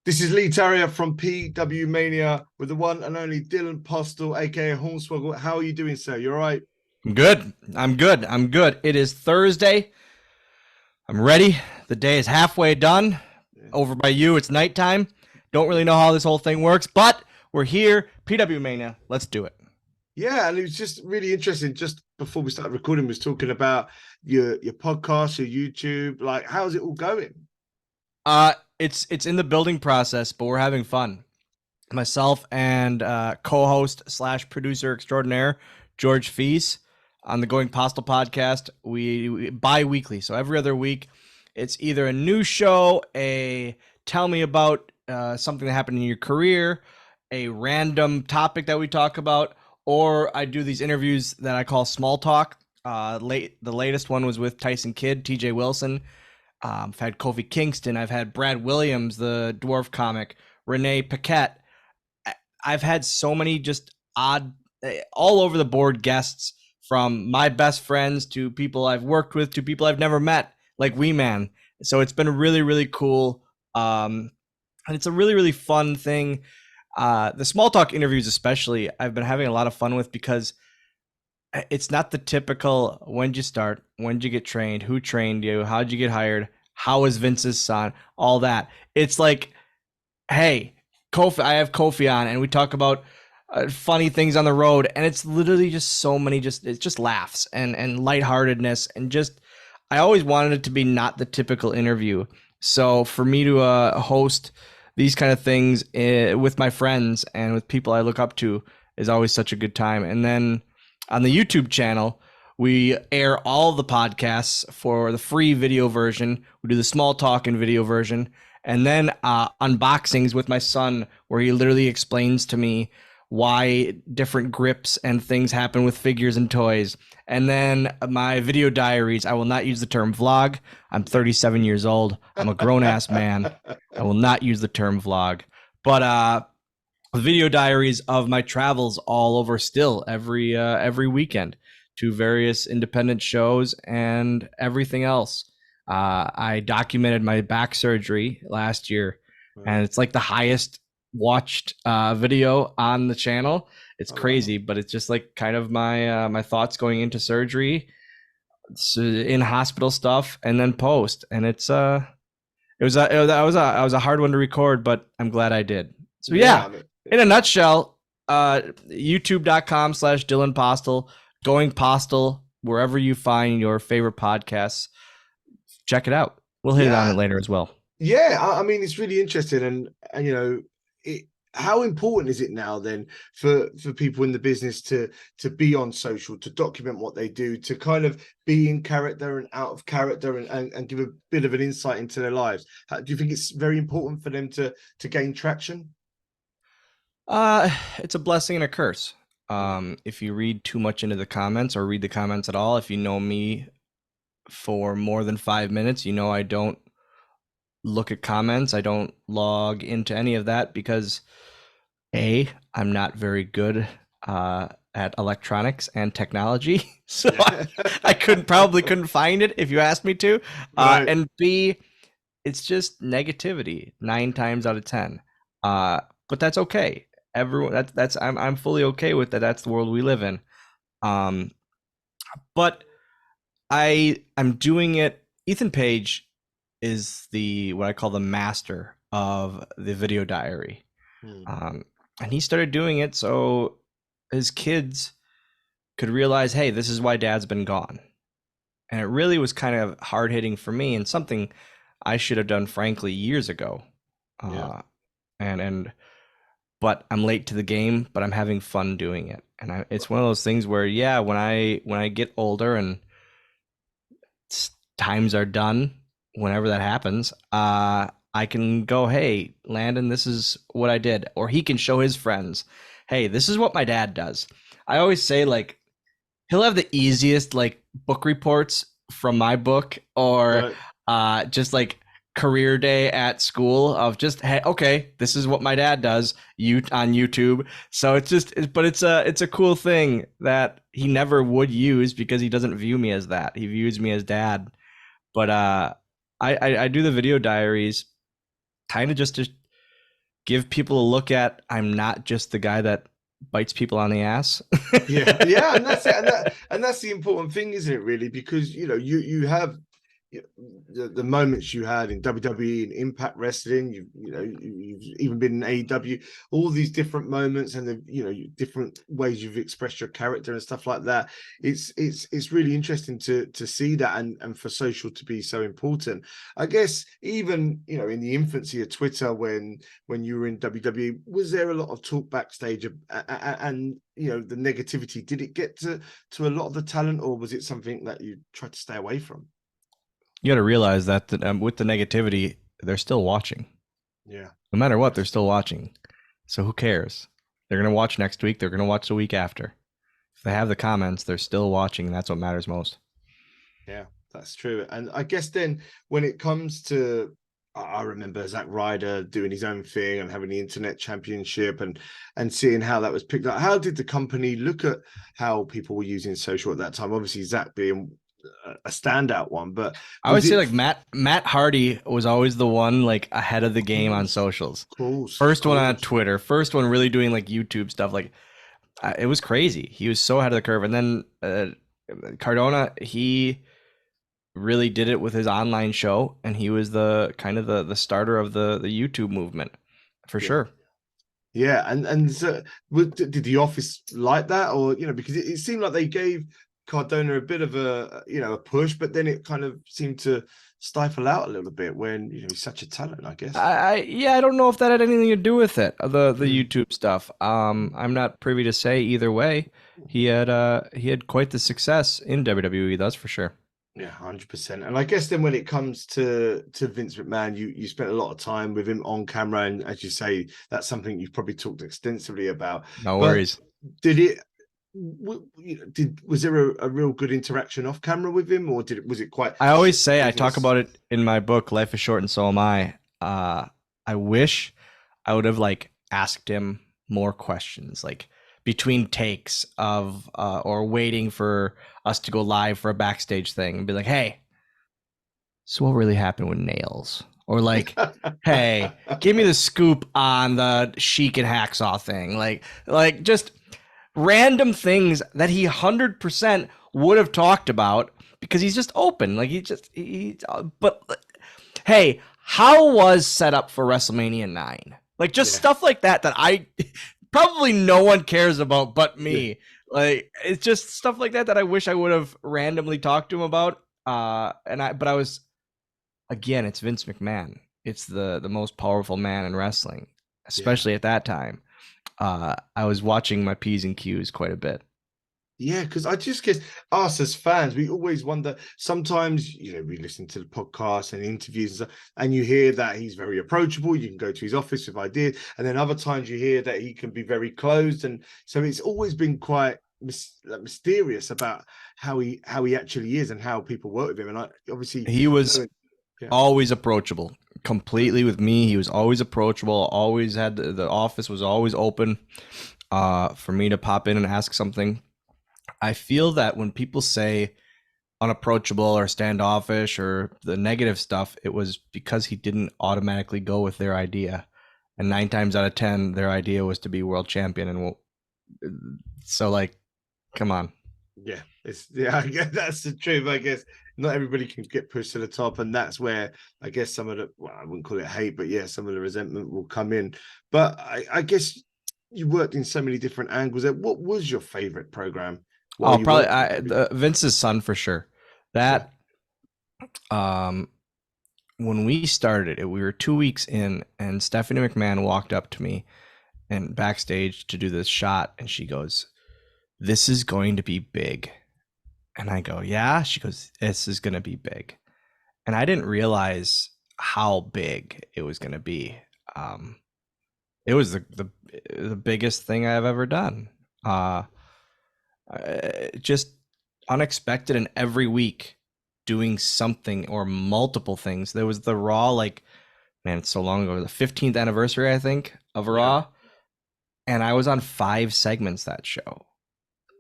This is Lee Tarrier from PW Mania with the one and only Dylan Postel, aka Hornswoggle. How are you doing, sir? You all right? I'm good. I'm good. It is Thursday. I'm ready. The day is halfway done. Yeah. Over by you, it's nighttime. Don't really know how this whole thing works, but we're here. PW Mania. Let's do it. Yeah, and it was just really interesting. Just before we started recording, we was talking about your podcast, your YouTube. Like, how's it all going? It's in the building process, but we're having fun. Myself and co-host slash producer extraordinaire George Fees on the Going Postal podcast. We bi-weekly, so every other week, it's either a new show, a tell me about something that happened in your career, a random topic that we talk about, or I do these interviews that I call small talk. The latest one was with Tyson Kidd, TJ Wilson. I've had Kofi Kingston. I've had Brad Williams, the dwarf comic, Renee Paquette. I've had so many just odd, all over the board guests, from my best friends to people I've worked with to people I've never met, like Wee Man. So it's been really, really cool. And it's a really, really fun thing. The small talk interviews, especially, I've been having a lot of fun with because it's not the typical when'd you start, when'd you get trained, who trained you, how'd you get hired, how was Vince's son, all that. It's like, hey, Kofi, I have Kofi on, and we talk about funny things on the road, and it's literally just so many, it's just laughs and lightheartedness, and just I always wanted it to be not the typical interview. So for me to host these kind of things with my friends and with people I look up to is always such a good time. And then on the YouTube channel, we air all the podcasts for the free video version. We do the small talk and video version, and then unboxings with my son, where he literally explains to me why different grips and things happen with figures and toys. And then my video diaries. I will not use the term vlog. I'm 37 years old. I'm a grown ass man. I will not use the term vlog. But video diaries of my travels all over still every weekend to various independent shows and everything else. I documented my back surgery last year, and it's like the highest watched video on the channel. It's crazy, but it's just like kind of my thoughts going into surgery, in hospital stuff, and then post. And it was a hard one to record, but I'm glad I did. So yeah, in a nutshell, youtube.com/Dylan Postel, Going Postal, wherever you find your favorite podcasts, check it out. We'll hit it on it later as well. Yeah, I mean, it's really interesting, and how important is it now then for people in the business to be on social, to document what they do, to kind of be in character and out of character, and give a bit of an insight into their lives? Do you think it's very important for them to gain traction? It's a blessing and a curse. If you read too much into the comments or read the comments at all, if you know me for more than 5 minutes, you know I don't look at comments. I don't log into any of that because I'm not very good at electronics and technology, so I couldn't find it if you asked me to. Right. And B, it's just negativity 9 times out of 10. But that's okay. Everyone, I'm fully okay with that. That's the world we live in. But I'm doing it. Ethan Page is what I call the master of the video diary. And he started doing it so his kids could realize, hey, this is why dad's been gone. And it really was kind of hard hitting for me, and something I should have done, frankly, years ago. But I'm late to the game, but I'm having fun doing it. And it's one of those things where, yeah, when I get older and times are done, whenever that happens, I can go, hey, Landon, this is what I did. Or he can show his friends, hey, this is what my dad does. I always say, like, he'll have the easiest, like, book reports from my book, or just like career day at school of just, hey, okay, this is what my dad does on YouTube. So it's a cool thing that he never would use because he doesn't view me as that. He views me as dad. But I do the video diaries kind of just give people a look at I'm not just the guy that bites people on the ass. Yeah, and that's it, and that's the important thing, isn't it? Really, because you have the moments you had in WWE and Impact Wrestling. You've even been in AEW. All these different moments and the different ways you've expressed your character and stuff like that. It's really interesting to see that, and for social to be so important. I guess even in the infancy of Twitter, when you were in WWE, was there a lot of talk backstage and the negativity? Did it get to a lot of the talent, or was it something that you tried to stay away from? You got to realize that with the negativity, they're still watching. Yeah. No matter what, they're still watching. So who cares? They're going to watch next week. They're going to watch the week after. If they have the comments, they're still watching. And that's what matters most. Yeah, that's true. And I guess then when it comes to, I remember Zack Ryder doing his own thing and having the internet championship and seeing how that was picked up. How did the company look at how people were using social at that time? Obviously, Zack being a standout one, but I would say like Matt Hardy was always the one like ahead of the game on socials. First one on Twitter, first one really doing like YouTube stuff. Like it was crazy. He was so ahead of the curve. And then Cardona, he really did it with his online show, and he was the kind of the starter of the YouTube movement for sure. Yeah, and so did the office like that, or because it seemed like they gave Cardona a bit of a push, but then it kind of seemed to stifle out a little bit when he's such a talent, I guess. I don't know if that had anything to do with it, the YouTube stuff. I'm not privy to say either way. He had quite the success in WWE, that's for sure. Yeah, 100%. And I guess then when it comes to Vince McMahon, you spent a lot of time with him on camera, and as you say, that's something you've probably talked extensively about. No worries. Was there a real good interaction off camera with him, or was it quite? I always say, I talk about it in my book, Life is Short and So Am I. I wish I would have like asked him more questions, like between takes of or waiting for us to go live for a backstage thing and be like, hey, so what really happened with Nails? Or like, hey, give me the scoop on the Sheik and Hacksaw thing. Like just random things that he 100% would have talked about because he's just open. Like but hey, how was set up for WrestleMania 9? Like just stuff like that I probably no one cares about but me. Yeah. Like it's just stuff like that I wish I would have randomly talked to him about. But I was, again, it's Vince McMahon. It's the most powerful man in wrestling, especially at that time. I was watching my P's and Q's quite a bit. Yeah, because I just guess us as fans, we always wonder. Sometimes, we listen to the podcasts and interviews and stuff, and you hear that he's very approachable. You can go to his office with ideas, and then other times you hear that he can be very closed. And so it's always been quite mysterious about how he actually is and how people work with him. And obviously, he was always approachable. Completely with me, he was always approachable. Always had the office was always open for me to pop in and ask something. I feel that when people say unapproachable or standoffish or the negative stuff, it was because he didn't automatically go with their idea. And 9 times out of 10, their idea was to be world champion. And so, like, come on. Yeah, I guess that's the truth. I guess not everybody can get pushed to the top, and that's where I guess some of the, well, I wouldn't call it hate, but yeah, some of the resentment will come in. But I guess you worked in so many different angles. What was your favorite program? Probably Vince's Son for sure. That when we started, we were 2 weeks in, and Stephanie McMahon walked up to me and backstage to do this shot, and she goes, "This is going to be big." And I go, "Yeah." She goes, "This is going to be big." And I didn't realize how big it was going to be. It was the biggest thing I've ever done. Just unexpected, and every week doing something or multiple things. There was the Raw, like, man, it's so long ago, the 15th anniversary, I think, of Raw. And I was on 5 segments that show.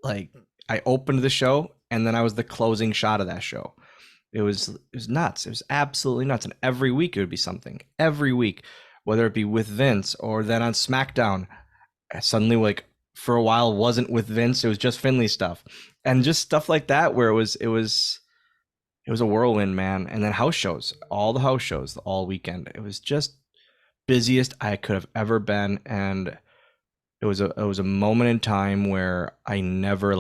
Like, I opened the show, and then I was the closing shot of that show. It was nuts. It was absolutely nuts. And every week it would be something. Every week. whether it be with Vince or then on SmackDown. Suddenly, like for a while, wasn't with Vince. It was just Finley stuff, and just stuff like that where it was a whirlwind, man. And then house shows, all the house shows all weekend. It was just busiest I could have ever been, and it was a moment in time where I never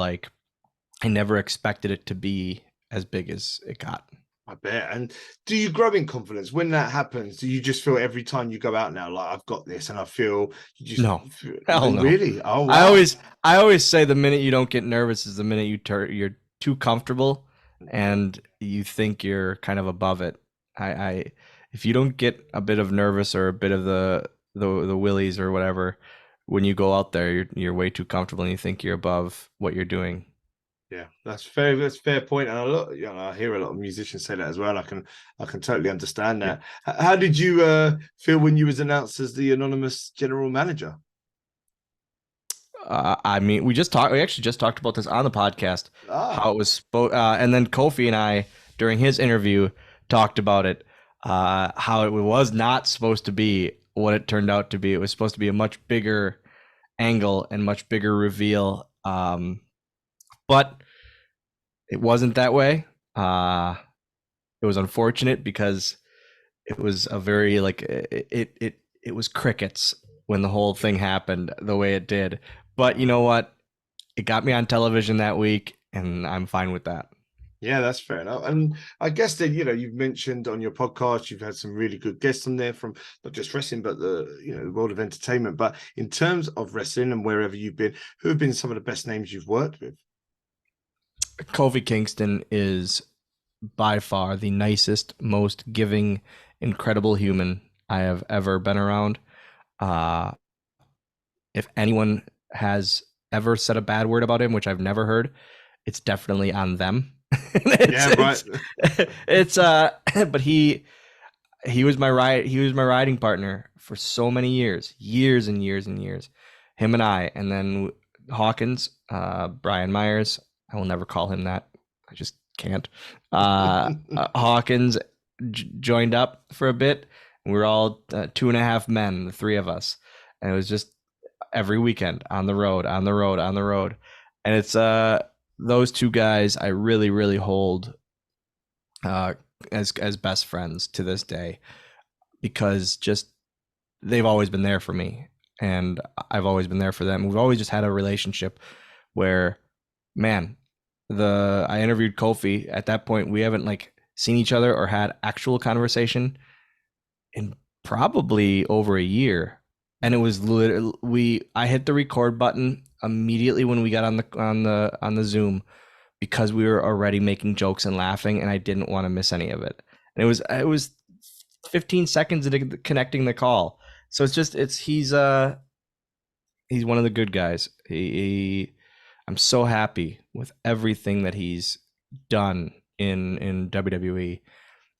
expected it to be as big as it got. I bet. And do you grow in confidence when that happens? Do you just feel every time you go out now, like I've got this, and I feel you just No, hell oh, no. really? Oh, I wow. always I always say the minute you don't get nervous is the minute you're too comfortable and you think you're kind of above it. I if you don't get a bit of nervous or a bit of the willies or whatever when you go out there, you're way too comfortable and you think you're above what you're doing. Yeah, that's fair. That's a fair point. And I hear a lot of musicians say that as well. I can totally understand Yeah. that. How did you feel when you was announced as the anonymous general manager? I mean, we actually just talked about this on the podcast, Ah, how it was and then Kofi and I during his interview talked about it, how it was not supposed to be what it turned out to be. It was supposed to be a much bigger angle and much bigger reveal, but it wasn't that way. It was unfortunate because it was a very like it was crickets when the whole thing happened the way it did. But you know what? It got me on television that week, and I'm fine with that. yeah, that's fair enough. And I guess that you've mentioned on your podcast you've had some really good guests on there from not just wrestling but the world of entertainment. But in terms of wrestling and wherever you've been, who have been some of the best names you've worked with? Kofi Kingston is by far the nicest, most giving, incredible human I have ever been around. Uh, if anyone has ever said a bad word about him, which I've never heard, it's definitely on them. Yeah, right. It's but he was my riding partner for so many years and years and years. Him and I, and then Hawkins, Brian Myers. I will never call him that. I just can't. Hawkins joined up for a bit. We were all two and a half men, the three of us, and it was just every weekend on the road, on the road, on the road. And it's those two guys I really, really hold as best friends to this day, because just they've always been there for me and I've always been there for them. We've always just had a relationship where, man, I interviewed Kofi. At that point, we haven't like seen each other or had actual conversation in probably over a year. And it was literally I hit the record button immediately when we got on the Zoom, because we were already making jokes and laughing, and I didn't want to miss any of it. And it was 15 seconds into connecting the call. So he's one of the good guys. I'm so happy with everything that he's done in WWE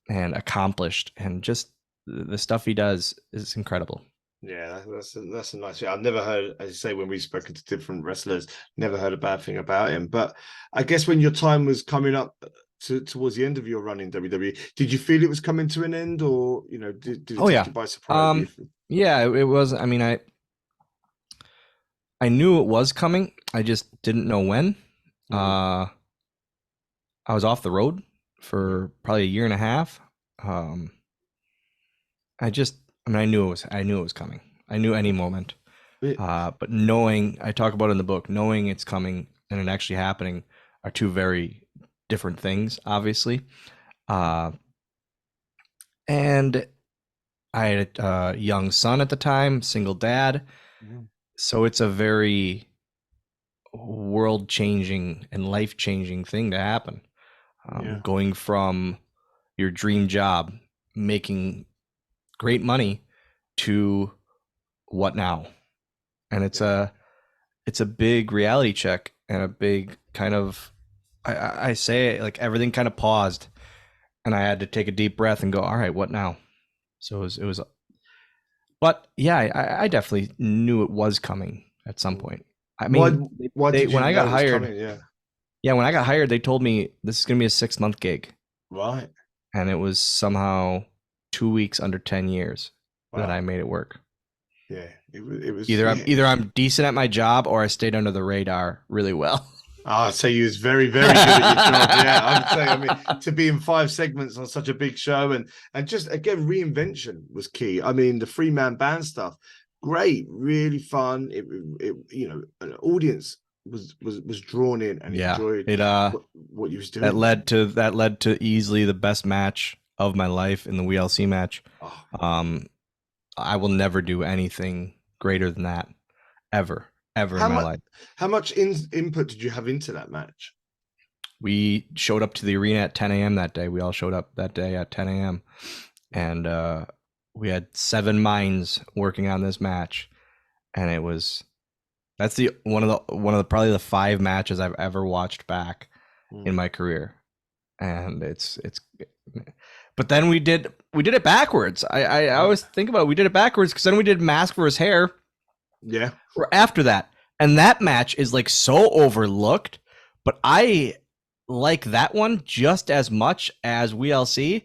and accomplished, and just the stuff he does is incredible. Yeah, that's a nice thing. I've never heard, as you say, when we've spoken to different wrestlers, never heard a bad thing about him. But I guess when your time was coming up towards the end of your run in WWE, did you feel it was coming to an end, or did it Oh take yeah. you by surprise? Yeah, it was. I mean, I knew it was coming. I just didn't know when. I was off the road for probably a year and a half. I knew it was coming. I knew any moment. But knowing, I talk about it in the book, knowing it's coming and it actually happening are two very different things, obviously. And I had a young son at the time, single dad. So it's a very world changing and life changing thing to happen. Going from your dream job, making great money, to what now? And it's a big reality check and a big kind of, I say it, like everything kind of paused, and I had to take a deep breath and go, all right, what now? So it was but yeah, I definitely knew it was coming at some point. I mean, why did you when I know got it was hired, coming? Yeah, when I got hired, they told me this is going to be a 6-month gig. right. And it was somehow 2 weeks under 10 years. that I Wow. made it work. Yeah. It was Either yeah. I'm decent at my job or I stayed under the radar really well. I'd say you was very, very good at your job. Yeah, I would say. I mean, to be in 5 segments on such a big show, and just again, reinvention was key. I mean, the 3-man band stuff, great, really fun. It an audience was drawn in and Yeah. enjoyed It what you was that doing. led to easily the best match of my life in the WLC match. Oh, I will never do anything greater than that ever in how my much life. how much input did you have into that match? We showed up to the arena at 10 a.m. that day. We all showed up that day at 10 a.m. and we had 7 minds working on this match, and that's the one of the probably the 5 matches I've ever watched back in my career, and it's. But then we did it backwards. I always think about it. We did it backwards because then we did Mask versus Hair. Yeah. Or after that, and that match is like so overlooked, but I like that one just as much as WLC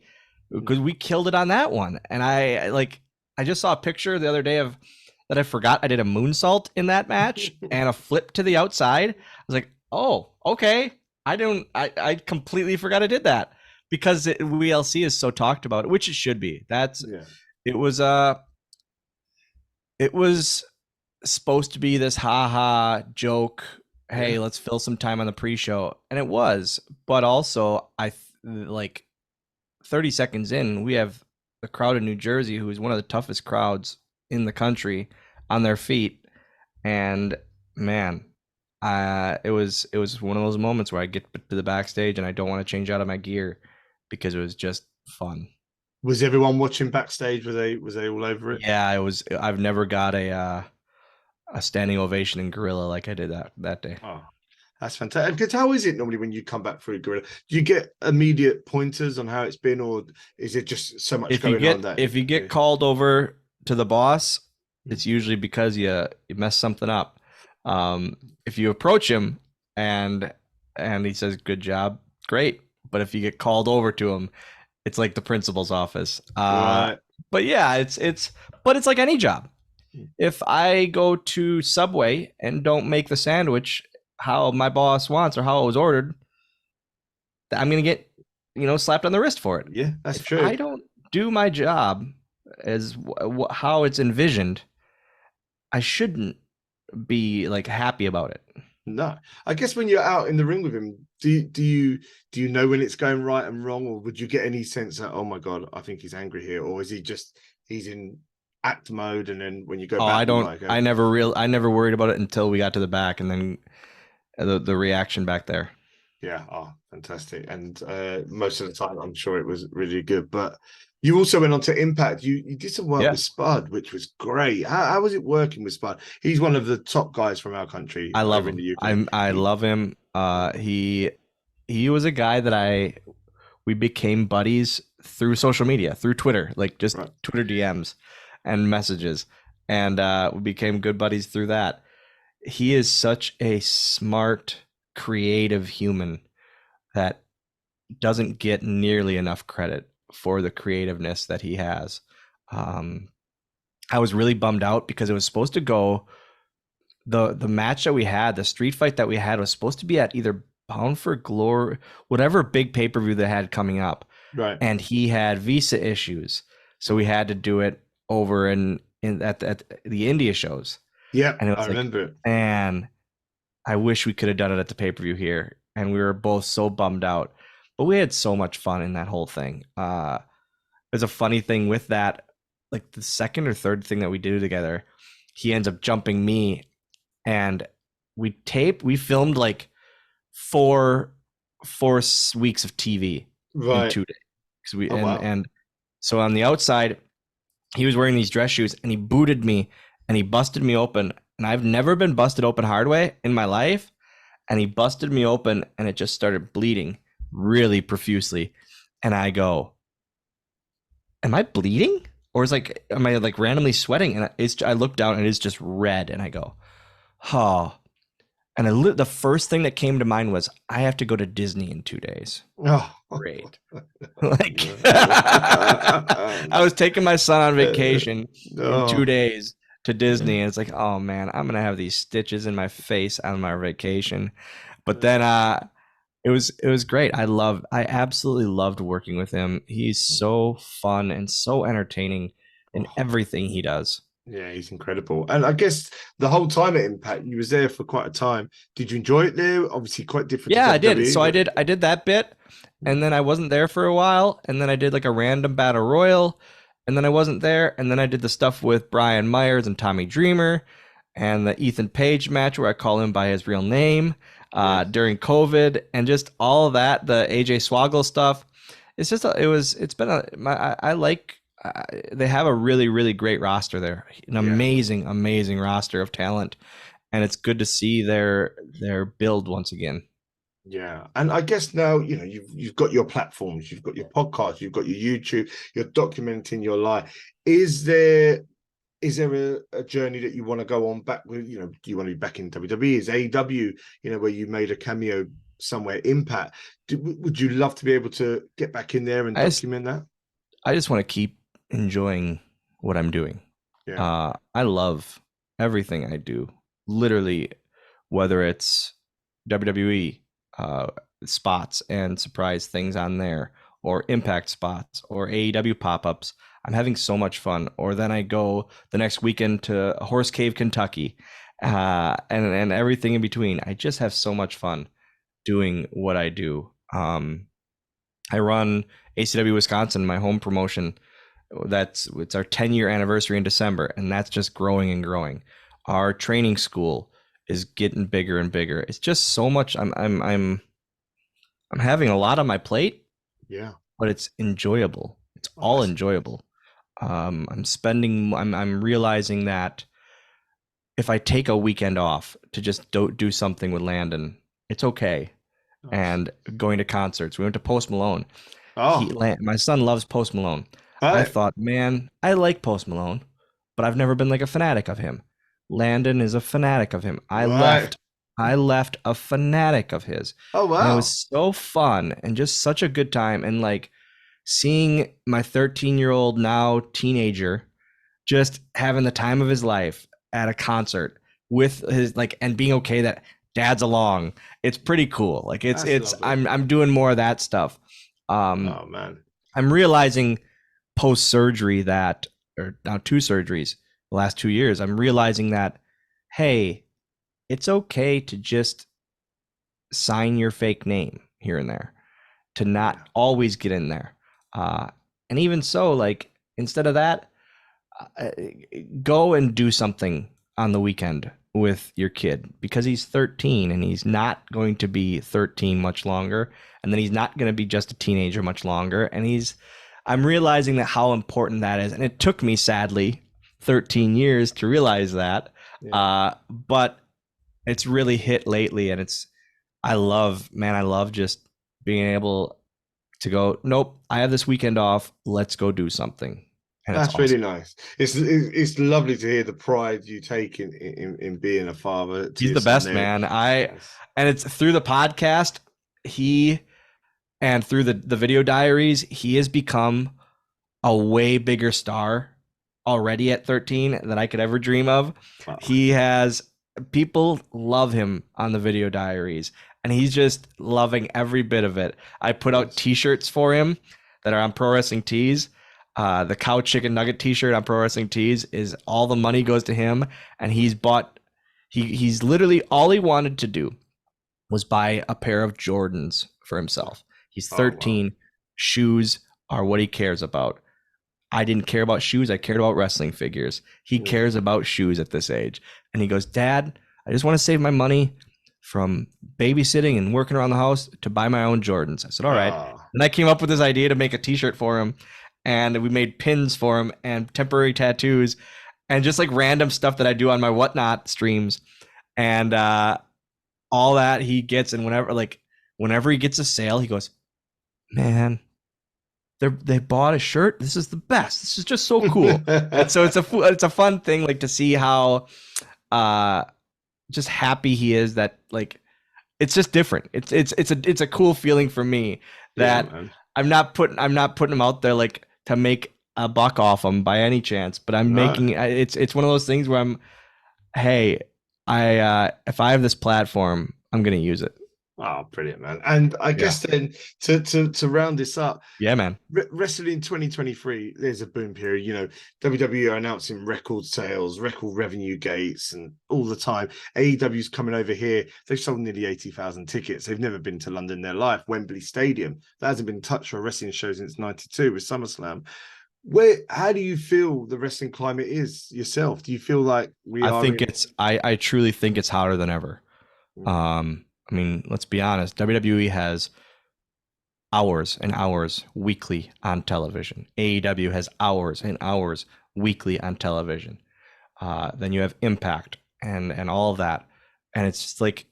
because we killed it on that one. And I just saw a picture the other day of that I forgot I did a moonsault in that match and a flip to the outside. I was like, oh, okay. I completely forgot I did that because WLC is so talked about, which it should be. It was supposed to be this ha joke. Hey, let's fill some time on the pre-show, and it was. But also, like 30 seconds in, we have the crowd in New Jersey, who is one of the toughest crowds in the country, on their feet, and man, it was one of those moments where I get to the backstage and I don't want to change out of my gear because it was just fun. Was everyone watching backstage? Was they all over it? Yeah, it was. I've never got a standing ovation in Gorilla like I did that day. Oh, that's fantastic. Because how is it normally when you come back through Gorilla? Do you get immediate pointers on how it's been, or is it just so much going on that if you get called over to the boss, it's usually because you messed something up. If you approach him and he says good job, great. But if you get called over to him, it's like the principal's office. Right. But yeah, it's like any job. If I go to Subway and don't make the sandwich how my boss wants or how it was ordered, I'm gonna get slapped on the wrist for it. Yeah, that's if true. I don't do my job as how it's envisioned, I shouldn't be like happy about it. No, I guess when you're out in the ring with him, do you know when it's going right and wrong, or would you get any sense that, oh my god, I think he's angry here, or is he's in act mode, and then when you go back, I don't. Like, I never worried about it until we got to the back, and then the reaction back there. Yeah, oh, fantastic. And most of the time, I'm sure it was really good. But you also went on to Impact. You did some work with Spud, which was great. How was it working with Spud? He's one of the top guys from our country. I love him. In the UK. I love him. He was a guy that we became buddies through social media, through Twitter, like just Twitter DMs and messages, and we became good buddies through that. He is such a smart, creative human that doesn't get nearly enough credit for the creativeness that he has. I was really bummed out because it was supposed to go, the match that we had, the street fight that we had, was supposed to be at either Bound for Glory, whatever big pay-per-view they had coming up. Right. And he had visa issues, so we had to do it over at the India shows. Yeah, and I remember it. And I wish we could have done it at the pay-per-view here. And we were both so bummed out. But we had so much fun in that whole thing. There's a funny thing with that. Like the second or third thing that we do together, he ends up jumping me. And we filmed like four weeks of TV in 2 days. And so on the outside, he was wearing these dress shoes and he booted me and he busted me open. And I've never been busted open hard way in my life. And he busted me open and it just started bleeding really profusely. And I go, am I bleeding? Or am I like randomly sweating? And I look down and it's just red. And I go, oh. And the first thing that came to mind was, I have to go to Disney in 2 days. Oh, Great. Like, I was taking my son on vacation in 2 days to Disney, and it's like, oh man, I'm gonna have these stitches in my face on my vacation. But then it was great. I absolutely loved working with him. He's so fun and so entertaining in everything he does. Yeah, he's incredible. And I guess the whole time at Impact, you was there for quite a time. Did you enjoy it there? Obviously quite different Yeah, to I did. WWE, So I but did that bit, and then I wasn't there for a while, and then I did like a random battle royal, and then I wasn't there, and then I did the stuff with Brian Myers and Tommy Dreamer, and the Ethan Page match where I call him by his real name during COVID, and just all of that, the AJ Swoggle stuff. It's just they have a really, really great roster there, an amazing, amazing roster of talent, and it's good to see their build once again. Yeah, and I guess now you've got your platforms, you've got your podcast, you've got your YouTube, you're documenting your life. Is there a journey that you want to go on back with? Do you want to be back in WWE? Is AEW, where you made a cameo somewhere, Impact? Would you love to be able to get back in there and document that? I just want to keep enjoying what I'm doing. Yeah. I love everything I do. Literally, whether it's WWE spots and surprise things on there, or Impact spots, or AEW pop-ups, I'm having so much fun. Or then I go the next weekend to Horse Cave, Kentucky, and everything in between. I just have so much fun doing what I do. I run ACW Wisconsin, my home promotion. It's our 10-year anniversary in December, and that's just growing and growing. Our training school is getting bigger and bigger. It's just so much. I'm having a lot on my plate. Yeah, but it's enjoyable. It's all enjoyable. I'm realizing that if I take a weekend off to just do something with Landon, it's okay. Nice. And going to concerts, we went to Post Malone. My son loves Post Malone. I thought, man, I like Post Malone, but I've never been like a fanatic of him. Landon is a fanatic of him. I left a fanatic of his. Oh, wow. And it was so fun and just such a good time. And like seeing my 13-year-old now teenager just having the time of his life at a concert with his and being okay that dad's along. It's pretty cool. Like it's lovely. I'm doing more of that stuff. Oh man. I'm realizing post-surgery or now 2 surgeries the last 2 years, I'm realizing that, hey, it's okay to just sign your fake name here and there, to not always get in there. And even so, like, instead of that, go and do something on the weekend with your kid, because he's 13 and he's not going to be 13 much longer. And then he's not going to be just a teenager much longer. And I'm realizing that how important that is. And it took me, sadly, 13 years to realize that. Yeah. But it's really hit lately, and I love just being able to go, nope, I have this weekend off. Let's go do something. And that's awesome. Really nice. It's lovely to hear the pride you take in being a father. He's the best, man. And it's through the podcast, and through the video diaries, he has become a way bigger star already at 13 than I could ever dream of. Wow. People love him on the video diaries, and he's just loving every bit of it. I put out t-shirts for him that are on Pro Wrestling Tees. The cow chicken nugget t-shirt on Pro Wrestling Tees is all the money goes to him. And he's literally, all he wanted to do was buy a pair of Jordans for himself. He's 13. Wow. Shoes are what he cares about. I didn't care about shoes. I cared about wrestling figures. He cares about shoes at this age. And he goes, Dad, I just want to save my money from babysitting and working around the house to buy my own Jordans. I said, all right. And I came up with this idea to make a t-shirt for him. And we made pins for him and temporary tattoos and just like random stuff that I do on my Whatnot streams. And all that he gets. And whenever he gets a sale, he goes, man, they bought a shirt. This is the best. This is just so cool. And so it's a fun thing, like, to see how just happy he is that, like, it's just different. It's a cool feeling for me Yeah, that man. I'm not putting him out there like to make a buck off him by any chance, but I'm No. making it's one of those things where I'm, hey, I if I have this platform, I'm gonna use it. Oh, brilliant, man. And I Yeah. guess then to round this up, Yeah, man. Wrestling 2023, there's a boom period. WWE are announcing record sales, record revenue gates, and all the time. AEW's coming over here. They've sold nearly 80,000 tickets. They've never been to London in their life. Wembley Stadium, that hasn't been touched for a wrestling show since '92 with SummerSlam. How do you feel the wrestling climate is yourself? Do you feel like we I are think in? I truly think it's hotter than ever. I mean, let's be honest. WWE has hours and hours weekly on television. AEW has hours and hours weekly on television. Then you have Impact and all of that, and it's just like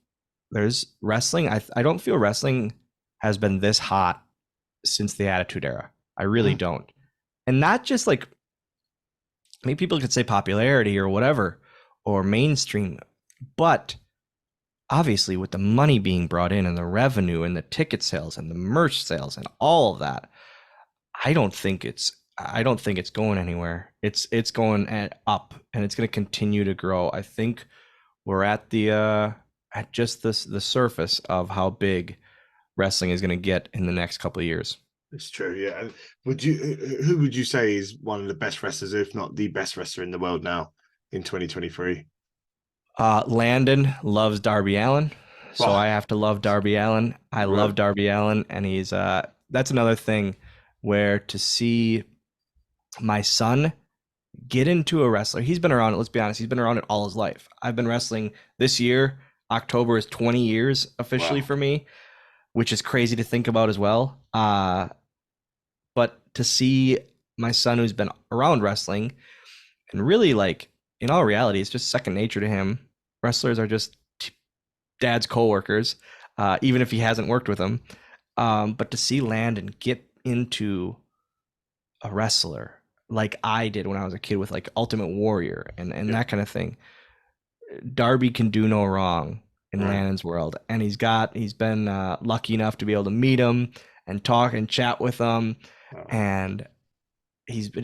there's wrestling. I don't feel wrestling has been this hot since the Attitude Era. I really don't, and not just like, maybe people could say popularity or whatever or mainstream, but obviously with the money being brought in and the revenue and the ticket sales and the merch sales and all of that, I don't think it's going anywhere. It's going up, and it's going to continue to grow. I think we're at just the surface of how big wrestling is going to get in the next couple of years. It's true, yeah. And who would you say is one of the best wrestlers, if not the best wrestler in the world now in 2023? Landon loves Darby Allin, so Oh, I have to love Darby Allin. I right. love Darby Allin, and he's that's another thing where to see my son get into a wrestler. He's been around it. Let's be honest. He's been around it all his life. I've been wrestling this year. October is 20 years officially Wow. for me, which is crazy to think about as well. But to see my son, who's been around wrestling, and really, like, in all reality, it's just second nature to him. Wrestlers are just dad's coworkers, even if he hasn't worked with them. But to see Landon get into a wrestler like I did when I was a kid with like Ultimate Warrior and Yeah. that kind of thing, Darby can do no wrong in Right. Landon's world, and he's been lucky enough to be able to meet him and talk and chat with him, Oh, and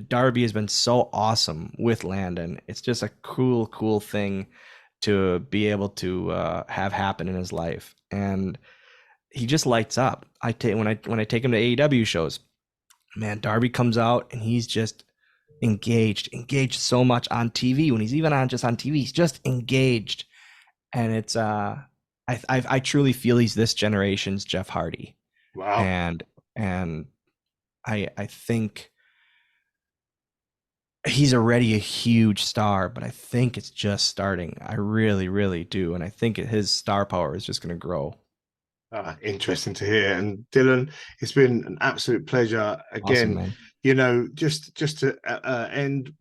Darby has been so awesome with Landon. It's just a cool thing to be able to have happen in his life, and he just lights up. When I take him to AEW shows, man, Darby comes out and he's just engaged so much on TV. When he's even on just on TV, he's just engaged, and it's I truly feel he's this generation's Jeff Hardy, wow. and I think he's already a huge star, but I think it's just starting. I really do, and I think his star power is just going to grow. Interesting to hear. And Dylan, it's been an absolute pleasure Awesome, again. man. Just to end,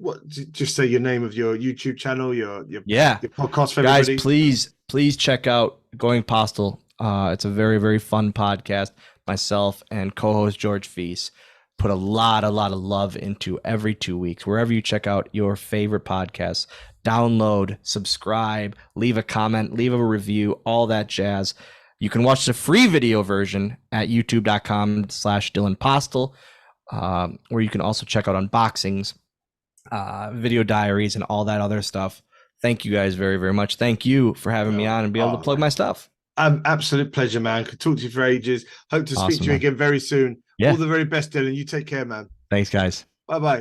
just say your name of your YouTube channel, Yeah, your podcast for guys, everybody. please check out Going Postal. It's a very fun podcast. Myself and co-host George Feast put a lot of love into every 2 weeks. Wherever you check out your favorite podcasts, download, subscribe, leave a comment, leave a review, all that jazz. You can watch the free video version at youtube.com/Dylan Postal, where you can also check out unboxings, video diaries, and all that other stuff. Thank you guys very much. Thank you for having me on and be able to plug my stuff. Absolute pleasure, man. Could talk to you for ages. Hope to speak Awesome, to you man. again very soon. All Yeah. the very best, Dylan. You take care, man. Thanks, guys. Bye bye.